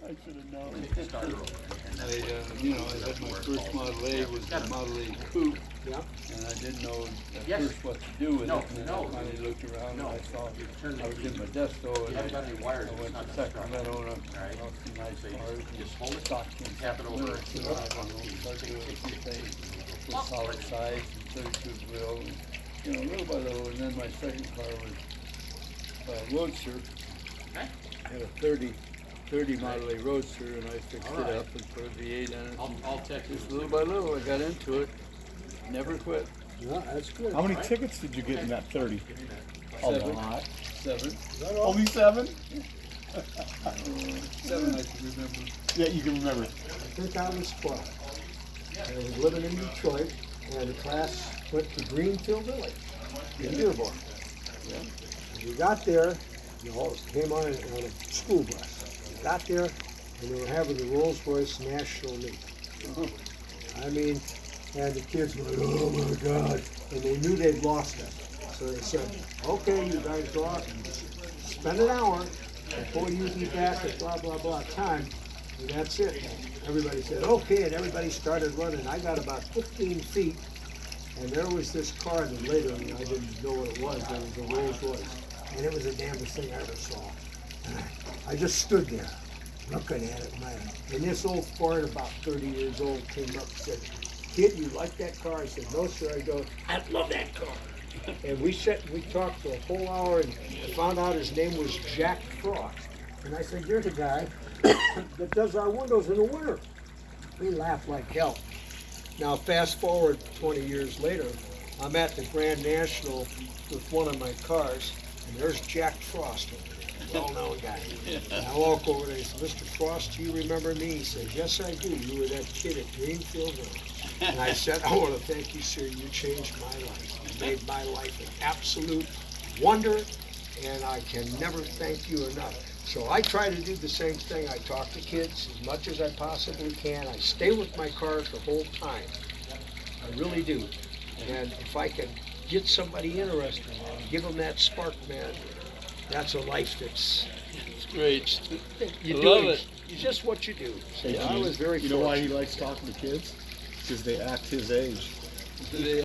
I should have known. You know, I had my first Model A was a Model A coupe, Yeah. and I didn't know at Yes. first what to do with No, it. And then no. I finally looked around No. and I saw, You turn I was the in key. Modesto You and haven't got any wires, I it's went not to constructed. Sacramento and I Alright. saw some nice So you cars and just hold it, stocked in tap it over, Sacramento. So I don't know, started doing a few things with solid sides and 32 grill, and, you know, little by little. And then my second car was a Roadster. Okay. I had a 30 Model A Roadster, and I fixed All it right. up and put a V8 on it. I'll text you. Just little by little, I got into it. Never quit. Yeah, that's good. How many Alright. tickets did you get in that 30? Give me that. A Seven. lot. 7. Is that all? Only 7? 7 I can remember. Yeah, you can remember. I think I was 12. I was living in Detroit, and the class went to Greenfield Village in Dearborn. Yeah. And we got there, you know, came on a school bus. We got there, and they were having the Rolls-Royce National Meet. I mean, and the kids were like, oh my God. And they knew they'd lost us. So they said, okay, you guys go out and spend an hour before you be back at blah, blah, blah time. And that's it. Everybody said, okay, and everybody started running. I got about 15 feet, and there was this car that later, I didn't know what it was, but it was a Rolls Royce. And it was the damnedest thing I ever saw. And I just stood there, looking at it, man. And this old fart, about 30 years old, came up and said, kid, you like that car? I said, no, sir. I go, I love that car. And we talked for a whole hour, and I found out his name was Jack Frost. And I said, you're the guy that does our windows in the winter. We laughed like hell. Now, fast forward 20 years later, I'm at the Grand National with one of my cars, and there's Jack Frost over there, well-known guy. And I walk over there and say, Mr. Frost, do you remember me? He says, yes, I do. You were that kid at Winfield. And I said, I want to thank you, sir. You changed my life. You made my life an absolute wonder, and I can never thank you enough. So I try to do the same thing. I talk to kids as much as I possibly can. I stay with my cars the whole time. I really do. And if I can get somebody interested and give them that spark, man, that's a life that's It's great. you I do love it. it. It's just what you do. So Hey, I was very You know why he fortunate. likes talking to kids? Because they act his age.